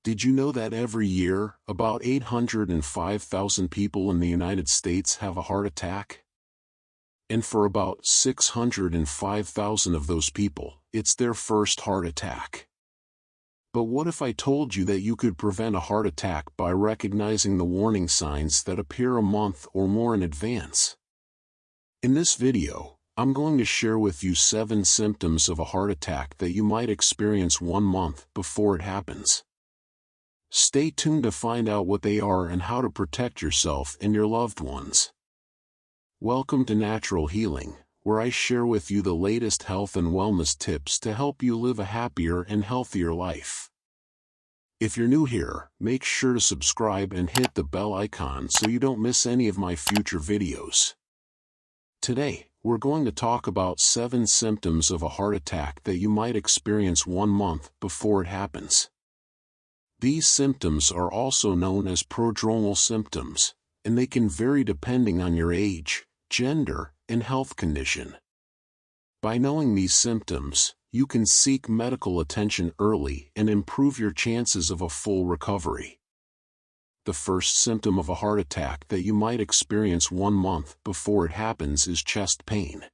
Did you know that every year, about 805,000 people in the United States have a heart attack? And for about 605,000 of those people, it's their first heart attack. But what if I told you that you could prevent a heart attack by recognizing the warning signs that appear a month or more in advance? In this video, I'm going to share with you 7 symptoms of a heart attack that you might experience 1 month before it happens. Stay tuned to find out what they are and how to protect yourself and your loved ones. Welcome to Natural Healing, where I share with you the latest health and wellness tips to help you live a happier and healthier life. If you're new here, make sure to subscribe and hit the bell icon so you don't miss any of my future videos. Today, we're going to talk about 7 symptoms of a heart attack that you might experience 1 month before it happens. These symptoms are also known as prodromal symptoms, and they can vary depending on your age, gender, and health condition. By knowing these symptoms, you can seek medical attention early and improve your chances of a full recovery. The first symptom of a heart attack that you might experience 1 month before it happens is chest pain.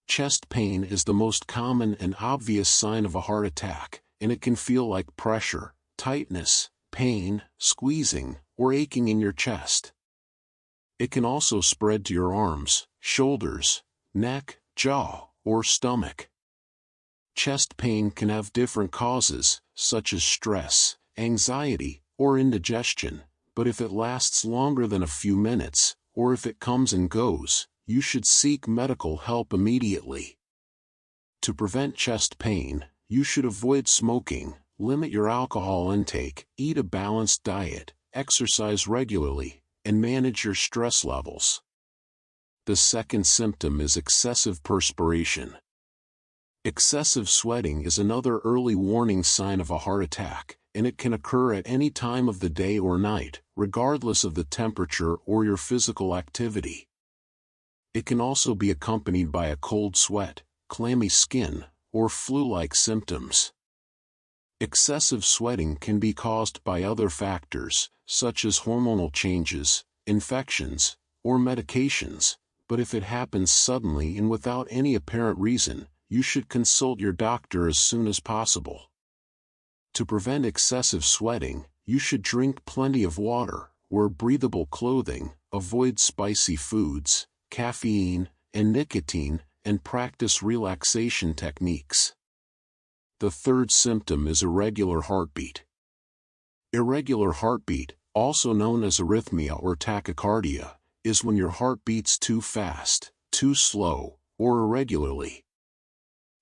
Chest pain is the most common and obvious sign of a heart attack, and it can feel like pressure, tightness, pain, squeezing, or aching in your chest. It can also spread to your arms, shoulders, neck, jaw, or stomach. Chest pain can have different causes, such as stress, anxiety, or indigestion, but if it lasts longer than a few minutes, or if it comes and goes, you should seek medical help immediately. To prevent chest pain, you should avoid smoking, limit your alcohol intake, eat a balanced diet, exercise regularly, and manage your stress levels. The second symptom is excessive perspiration. Excessive sweating is another early warning sign of a heart attack, and it can occur at any time of the day or night, regardless of the temperature or your physical activity. It can also be accompanied by a cold sweat, clammy skin, or flu-like symptoms. Excessive sweating can be caused by other factors, such as hormonal changes, infections, or medications, but if it happens suddenly and without any apparent reason, you should consult your doctor as soon as possible. To prevent excessive sweating, you should drink plenty of water, wear breathable clothing, avoid spicy foods, caffeine, and nicotine, and practice relaxation techniques. The third symptom is irregular heartbeat. Irregular heartbeat, also known as arrhythmia or tachycardia, is when your heart beats too fast, too slow, or irregularly.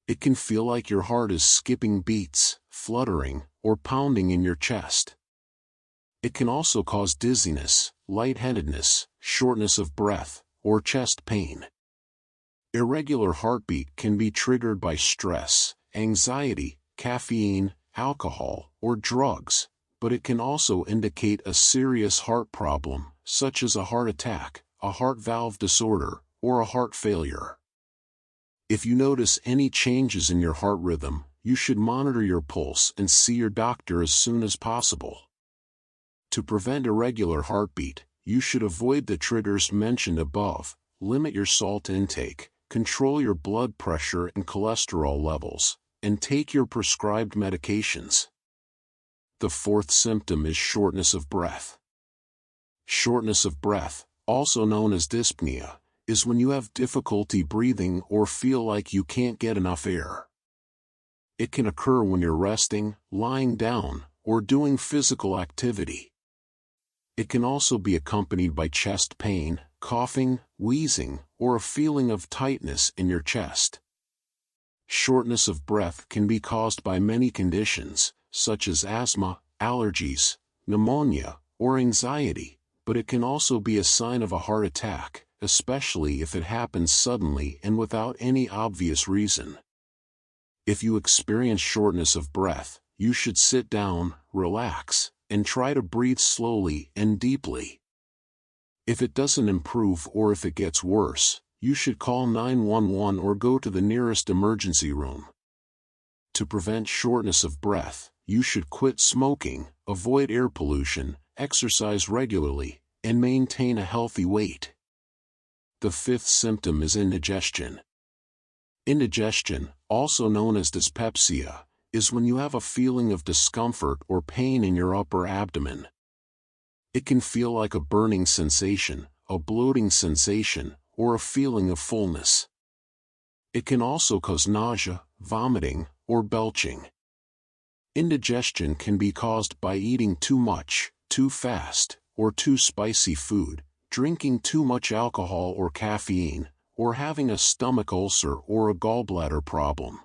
It can feel like your heart is skipping beats, fluttering, or pounding in your chest. It can also cause dizziness, lightheadedness, shortness of breath, or chest pain. Irregular heartbeat can be triggered by stress, anxiety, caffeine, alcohol, or drugs, but it can also indicate a serious heart problem, such as a heart attack, a heart valve disorder, or a heart failure. If you notice any changes in your heart rhythm, you should monitor your pulse and see your doctor as soon as possible. To prevent irregular heartbeat, you should avoid the triggers mentioned above, limit your salt intake, control your blood pressure and cholesterol levels, and take your prescribed medications. The fourth symptom is shortness of breath. Shortness of breath, also known as dyspnea, is when you have difficulty breathing or feel like you can't get enough air. It can occur when you're resting, lying down, or doing physical activity. It can also be accompanied by chest pain, coughing, wheezing, or a feeling of tightness in your chest. Shortness of breath can be caused by many conditions, such as asthma, allergies, pneumonia, or anxiety, but it can also be a sign of a heart attack, especially if it happens suddenly and without any obvious reason. If you experience shortness of breath, you should sit down, relax, and try to breathe slowly and deeply. If it doesn't improve or if it gets worse, you should call 911 or go to the nearest emergency room. To prevent shortness of breath, you should quit smoking, avoid air pollution, exercise regularly, and maintain a healthy weight. The fifth symptom is indigestion. Indigestion, also known as dyspepsia, is when you have a feeling of discomfort or pain in your upper abdomen. It can feel like a burning sensation, a bloating sensation, or a feeling of fullness. It can also cause nausea, vomiting, or belching. Indigestion can be caused by eating too much, too fast, or too spicy food, drinking too much alcohol or caffeine, or having a stomach ulcer or a gallbladder problem.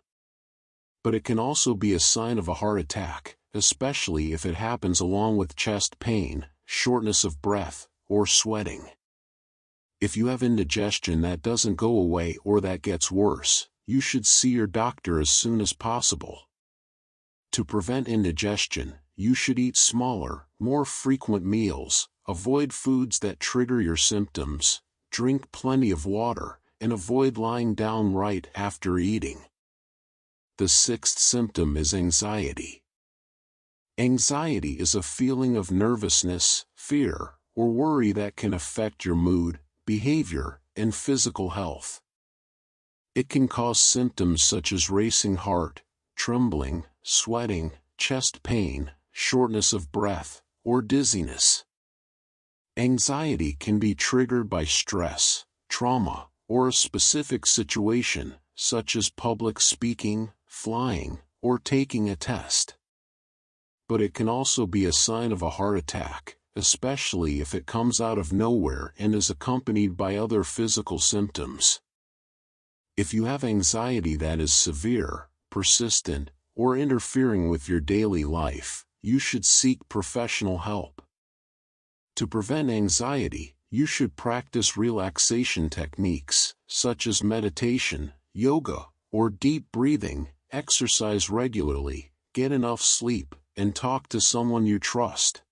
But it can also be a sign of a heart attack, especially if it happens along with chest pain, shortness of breath, or sweating. If you have indigestion that doesn't go away or that gets worse, you should see your doctor as soon as possible. To prevent indigestion, you should eat smaller, more frequent meals, avoid foods that trigger your symptoms, drink plenty of water, and avoid lying down right after eating. The sixth symptom is anxiety. Anxiety is a feeling of nervousness, fear, or worry that can affect your mood, behavior, and physical health. It can cause symptoms such as racing heart, trembling, sweating, chest pain, shortness of breath, or dizziness. Anxiety can be triggered by stress, trauma, or a specific situation, such as public speaking, flying, or taking a test. But it can also be a sign of a heart attack, especially if it comes out of nowhere and is accompanied by other physical symptoms. If you have anxiety that is severe, persistent, or interfering with your daily life, you should seek professional help. To prevent anxiety, you should practice relaxation techniques, such as meditation, yoga, or deep breathing, exercise regularly, get enough sleep, and talk to someone you trust.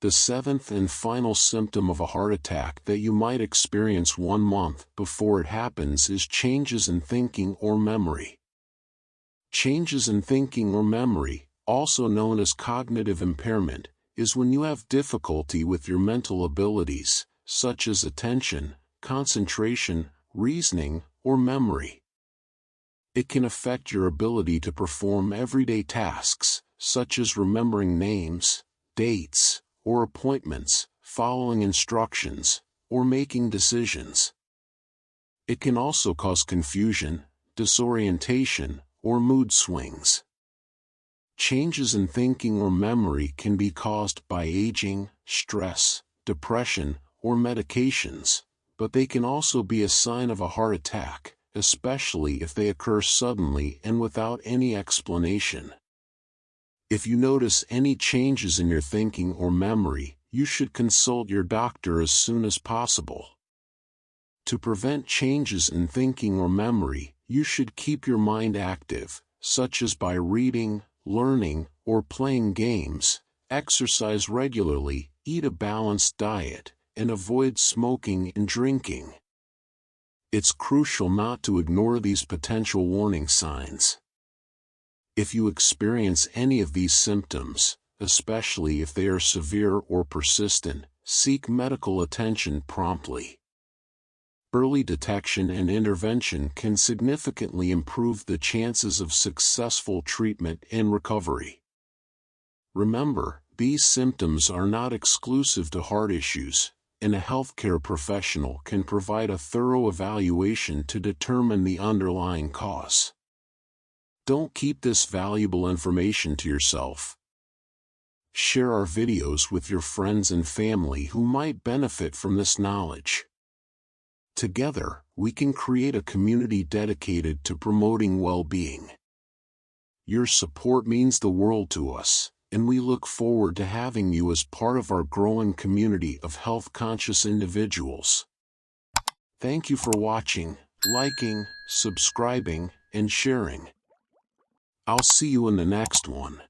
The seventh and final symptom of a heart attack that you might experience 1 month before it happens is changes in thinking or memory. Changes in thinking or memory, also known as cognitive impairment, is when you have difficulty with your mental abilities, such as attention, concentration, reasoning, or memory. It can affect your ability to perform everyday tasks, such as remembering names, dates, or appointments, following instructions, or making decisions. It can also cause confusion, disorientation, or mood swings. Changes in thinking or memory can be caused by aging, stress, depression, or medications, but they can also be a sign of a heart attack, especially if they occur suddenly and without any explanation. If you notice any changes in your thinking or memory, you should consult your doctor as soon as possible. To prevent changes in thinking or memory, you should keep your mind active, such as by reading, learning, or playing games, exercise regularly, eat a balanced diet, and avoid smoking and drinking. It's crucial not to ignore these potential warning signs. If you experience any of these symptoms, especially if they are severe or persistent, seek medical attention promptly. Early detection and intervention can significantly improve the chances of successful treatment and recovery. Remember, these symptoms are not exclusive to heart issues, and a healthcare professional can provide a thorough evaluation to determine the underlying cause. Don't keep this valuable information to yourself. Share our videos with your friends and family who might benefit from this knowledge. Together, we can create a community dedicated to promoting well-being. Your support means the world to us, and we look forward to having you as part of our growing community of health-conscious individuals. Thank you for watching, liking, subscribing, and sharing. I'll see you in the next one.